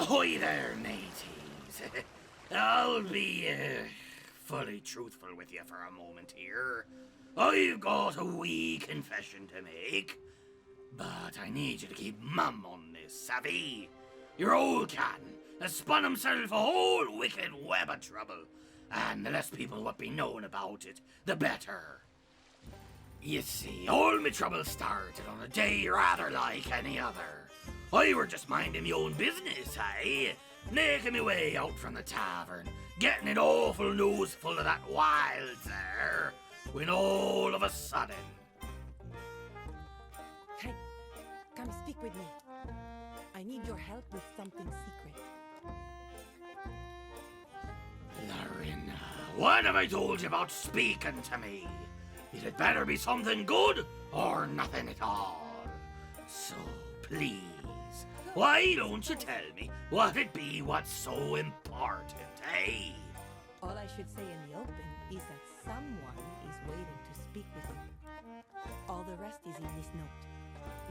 Ahoy there, mateys. I'll be fully truthful with you for a moment here. I've got a wee confession to make, but I need you to keep mum on this, savvy? Your old can has spun himself a whole wicked web of trouble, and the less people what be known about it, the better. You see, all my trouble started on a day rather like any other. I were just minding my own business, making my way out from the tavern, getting an awful nose full of that wild there, when all of a sudden... Hey, come speak with me. I need your help with something secret. Larina, what have I told you about speaking to me? It had better be something good or nothing at all. So, please, why don't you tell me what it be what's so important, eh? All I should say in the open is that someone is waiting to speak with you. All the rest is in this note.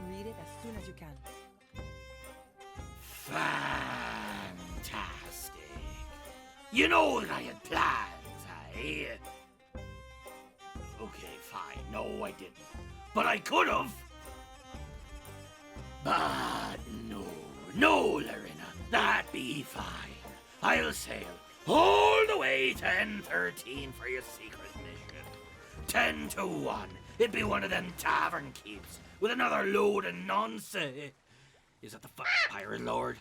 Read it as soon as you can. Fantastic. You know that I had plans, eh? Okay, fine. No, I didn't. But I could have. But no, Larina. That be fine. I'll sail all the way to N13 for your secret mission. 10-1. It'd be one of them tavern keeps with another load of nonsense. Is that the pirate lord?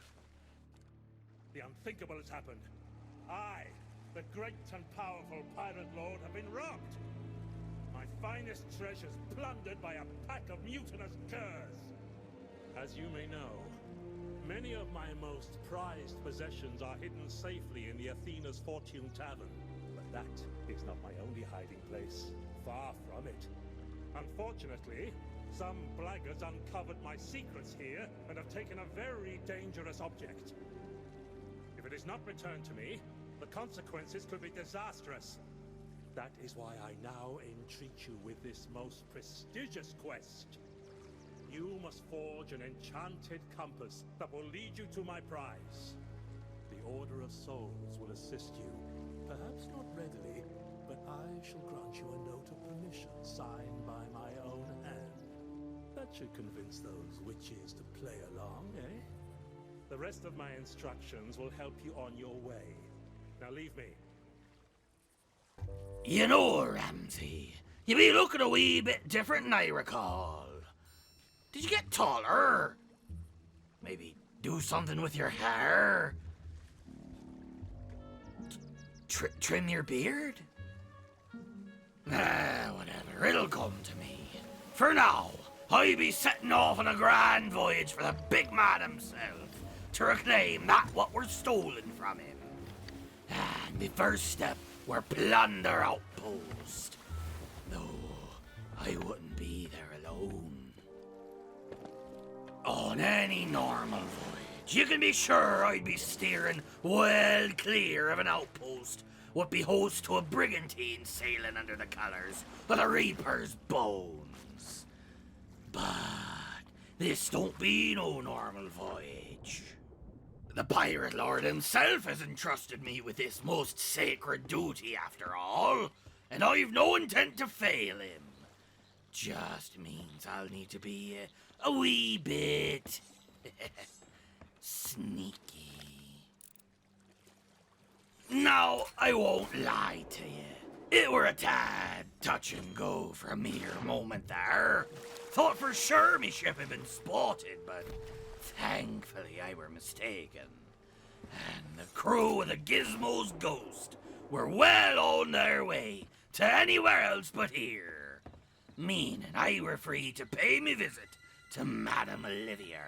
The unthinkable has happened. I, the great and powerful pirate lord, have been robbed. My finest treasures plundered by a pack of mutinous curs. As you may know, many of my most prized possessions are hidden safely in the Athena's Fortune Tavern. But that is not my only hiding place. Far from it. Unfortunately, some blackguards uncovered my secrets here and have taken a very dangerous object. If it is not returned to me, the consequences could be disastrous. That is why I now entreat you with this most prestigious quest. You must forge an enchanted compass that will lead you to my prize. The Order of Souls will assist you, perhaps not readily, but I shall grant you a note of permission signed by my own hand. That should convince those witches to play along, eh? The rest of my instructions will help you on your way. Now leave me. You know, Ramsey, you be looking a wee bit different than I recall. Did you get taller? Maybe do something with your hair? Trim your beard? Whatever, it'll come to me. For now, I be setting off on a grand voyage for the big man himself to reclaim that what were stolen from him. And the first step were Plunder Outpost. Though I wouldn't be there alone. On any normal voyage, you can be sure I'd be steering well clear of an outpost what be host to a brigantine sailing under the colours of the Reaper's bones. But this don't be no normal voyage. The pirate lord himself has entrusted me with this most sacred duty after all, and I've no intent to fail him. Just means I'll need to be a wee bit sneaky. Now, I won't lie to you. It were a tad touch and go for a mere moment there. Thought for sure me ship had been spotted, but thankfully I were mistaken. And the crew of the Gizmo's Ghost were well on their way to anywhere else but here. Meaning I were free to pay me visit to Madame Olivia.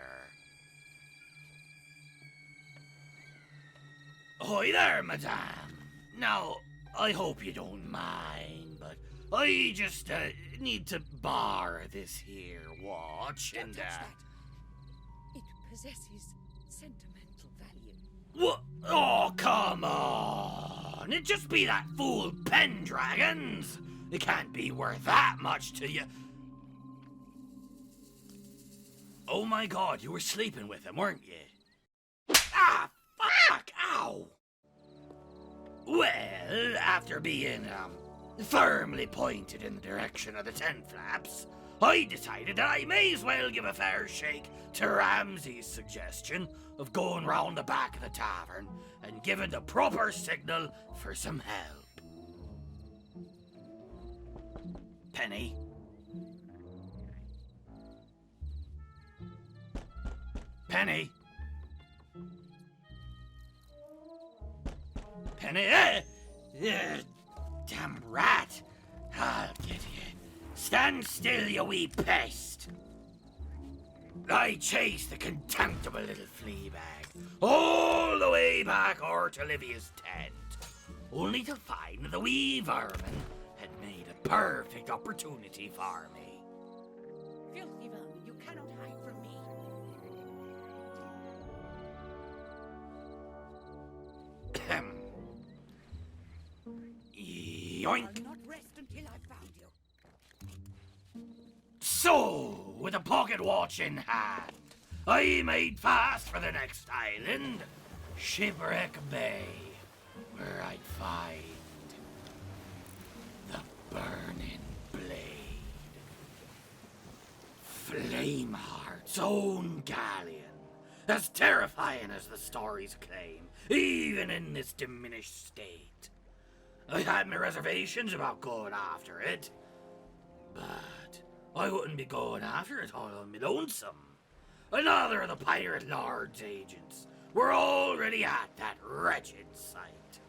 Hi there, madame. Now, I hope you don't mind, but I just need to borrow this here watch Don't and touch that. It possesses sentimental value. What? Oh, come on! It just be that fool Pendragon's. It can't be worth that much to you. Oh my God, you were sleeping with him, weren't you? Ah, now? Well, after being, firmly pointed in the direction of the tent flaps, I decided that I may as well give a fair shake to Ramsay's suggestion of going round the back of the tavern and giving the proper signal for some help. Penny? Penny? Penny? Damn rat! I'll get you. Stand still, you wee pest! I chased the contemptible little flea bag all the way back o'er to Olivia's tent, only to find the wee vermin had made a perfect opportunity for me. Filthy vermin, you cannot hide from me. Yoink! I'll not rest until I've found you. So, with a pocket watch in hand, I made fast for the next island, Shipwreck Bay, where I'd find the Burning Blade, Flameheart's own galleon, as terrifying as the stories claim, even in this diminished state. I had my reservations about going after it, but I wouldn't be going after it all on my lonesome. Another of the Pirate Lord's agents were already at that wretched site.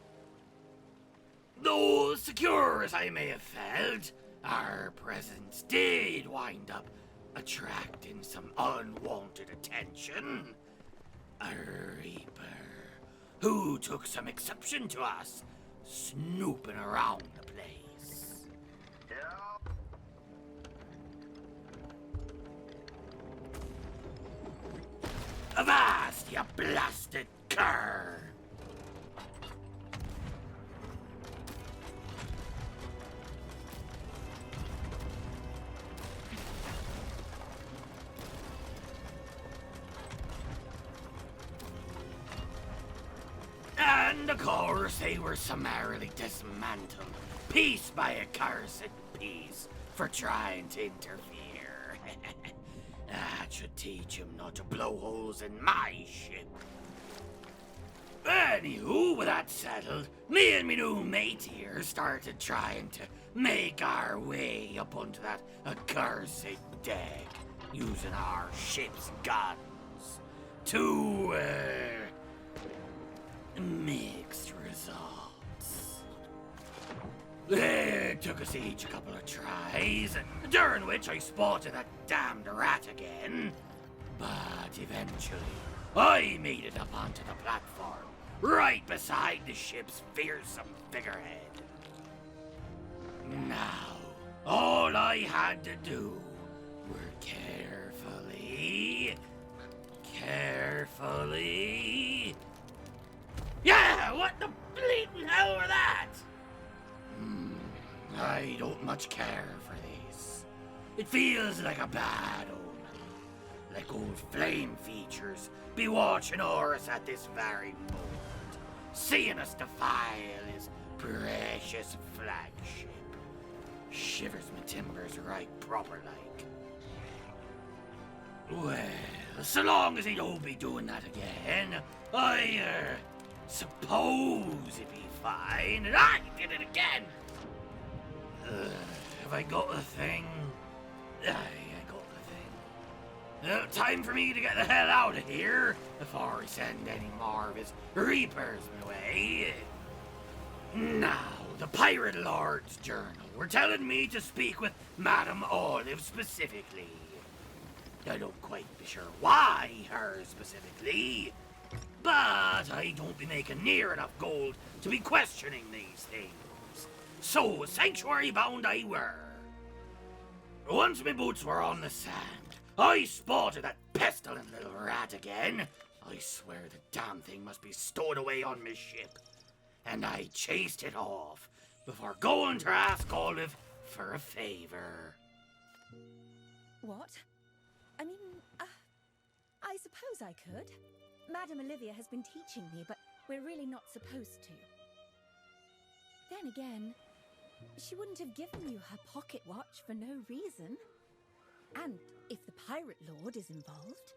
Though secure as I may have felt, our presence did wind up attracting some unwanted attention. A Reaper who took some exception to us snooping around the place. Avast, you blasted cur! And of course, they were summarily dismantled, piece by a cursed piece, for trying to interfere. That should teach him not to blow holes in my ship. Anywho, with that settled, me and me new mate here started trying to make our way up onto that accursed deck, using our ship's guns to, mixed results. It took us each a couple of tries, during which I spotted that damned rat again. But eventually, I made it up onto the platform, right beside the ship's fearsome figurehead. Now, all I had to do were carefully... Yeah, what the bleeding hell were that? I don't much care for this. It feels like a bad omen. Like old flame features be watching o'er us at this very moment, seeing us defile his precious flagship. Shivers my timbers right proper like. Well, so long as he don't be doing that again, I, suppose it'd be fine. And I did it again! Have I got the thing? I got the thing. Time for me to get the hell out of here before he send any more of his Reapers my way. Now, the Pirate Lord's journal. We're telling me to speak with Madame Olive specifically. I don't quite be sure why her specifically, but I don't be making near enough gold to be questioning these things. So, sanctuary bound I were. Once my boots were on the sand, I spotted that pestilent little rat again. I swear the damn thing must be stowed away on my ship. And I chased it off before going to ask Olive for a favor. What? I mean, I suppose I could. Madame Olivia has been teaching me, but We're really not supposed to. Then again, she wouldn't have given you her pocket watch for no reason. And if the Pirate Lord is involved...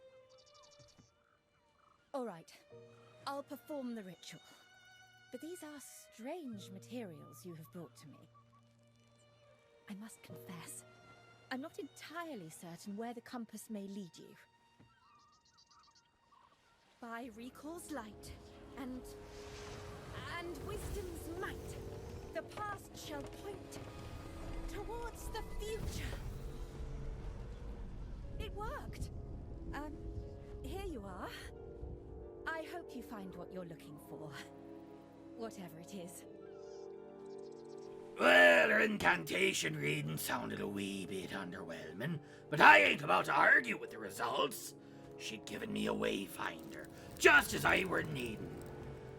All right, I'll perform the ritual. But these are strange materials you have brought to me. I must confess, I'm not entirely certain where the compass may lead you. By recall's light and wisdom's might, the past shall point towards the future. It worked. Here you are. I hope you find what you're looking for. Whatever it is. Well, her incantation reading sounded a wee bit underwhelming, but I ain't about to argue with the results. She'd given me a wayfinder, just as I were needing.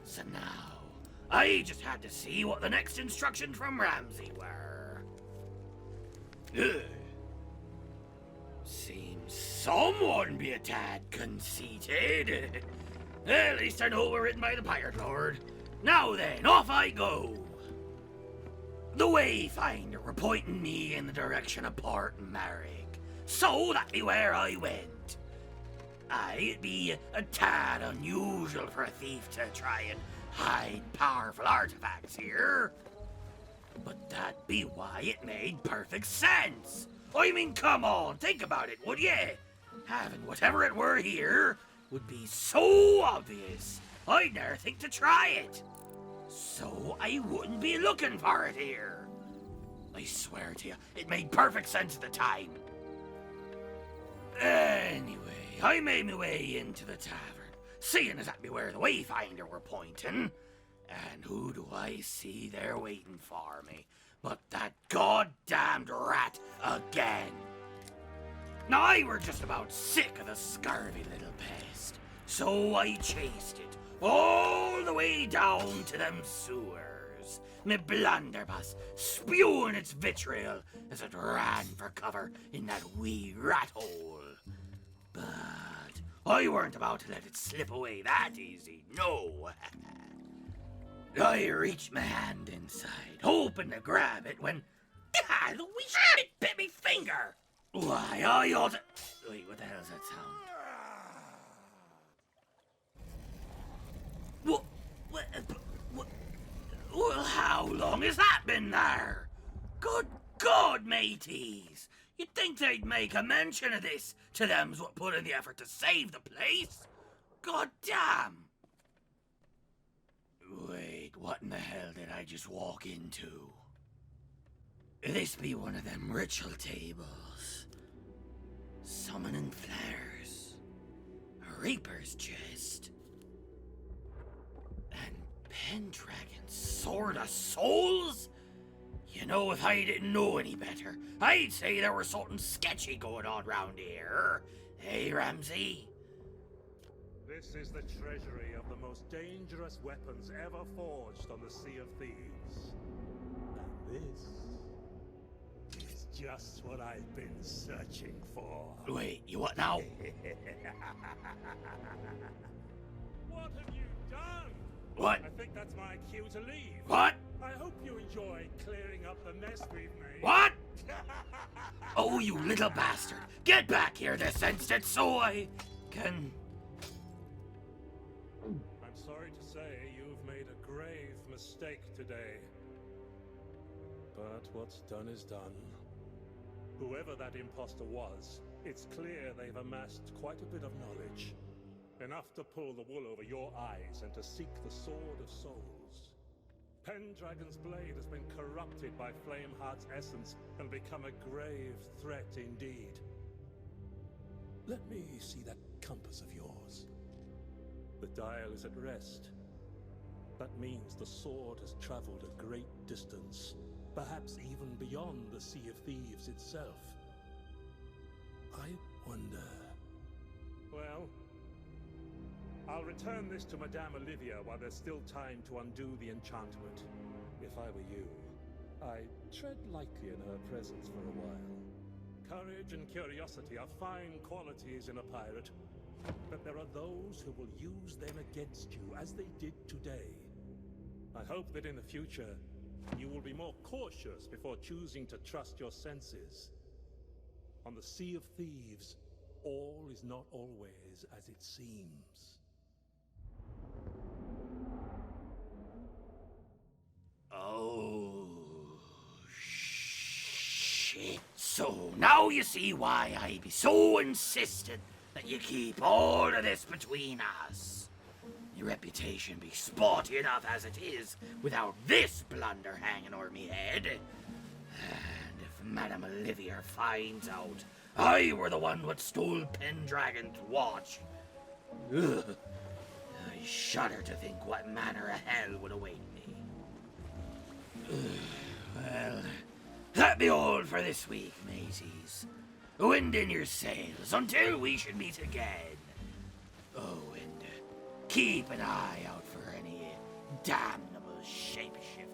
So now, I just had to see what the next instructions from Ramsay were. Ugh. Seems someone be a tad conceited. At least I know we're written by the Pirate Lord. Now then, off I go. The Wayfinder were pointing me in the direction of Port Marrick, so that be where I went. It'd be a tad unusual for a thief to try and hide powerful artifacts here, but that'd be why it made perfect sense. I mean, come on, think about it, would ye? Having whatever it were here would be so obvious, I'd never think to try it. So I wouldn't be looking for it here. I swear to you, it made perfect sense at the time. Anyway, I made my way into the tavern, seeing as that be where the Wayfinder were pointing. And who do I see there waiting for me but that goddamned rat again? Now, I were just about sick of the scurvy little pest, so I chased it all the way down to them sewers, me blunderbuss spewing its vitriol as it ran for cover in that wee rat hole. But I weren't about to let it slip away that easy, no. I reached my hand inside, hoping to grab it when... God, the wee shit bit me finger! Why, I ought to... Wait, what the hell's that sound? Well, how long has that been there? Good God, mateys! You'd think they'd make a mention of this to them's what put in the effort to save the place. God damn! Wait, what in the hell did I just walk into? This be one of them ritual tables. Summoning flares. A reaper's chest. And Pendragon's Sword of Souls? You know, if I didn't know any better, I'd say there was something sketchy going on round here. Hey, Ramsay? This is the treasury of the most dangerous weapons ever forged on the Sea of Thieves. And this is just what I've been searching for. Wait, you what now? What have you done? What? I think that's my cue to leave. What? I hope you enjoy clearing up the mess we've made. What? Oh, you little bastard. Get back here this instant so I can... I'm sorry to say you've made a grave mistake today. But what's done is done. Whoever that imposter was, it's clear they've amassed quite a bit of knowledge. Enough to pull the wool over your eyes and to seek the Sword of Souls. Pendragon's blade has been corrupted by Flameheart's essence and become a grave threat indeed. Let me see that compass of yours. The dial is at rest. That means the sword has traveled a great distance, perhaps even beyond the Sea of Thieves itself. I wonder... Well, I'll return this to Madame Olivia while there's still time to undo the enchantment. If I were you, I'd tread lightly in her presence for a while. Courage and curiosity are fine qualities in a pirate, but there are those who will use them against you, as they did today. I hope that in the future, you will be more cautious before choosing to trust your senses. On the Sea of Thieves, all is not always as it seems. Oh, shit. So now you see why I be so insistent that you keep all of this between us. Your reputation be spotty enough as it is without this blunder hanging o'er me head. And if Madame Olivia finds out I were the one what stole Pendragon's watch, ugh, I shudder to think what manner of hell would await me. Well, that be all for this week, mateys. Wind in your sails until we should meet again. Oh, and keep an eye out for any damnable shape-shifting.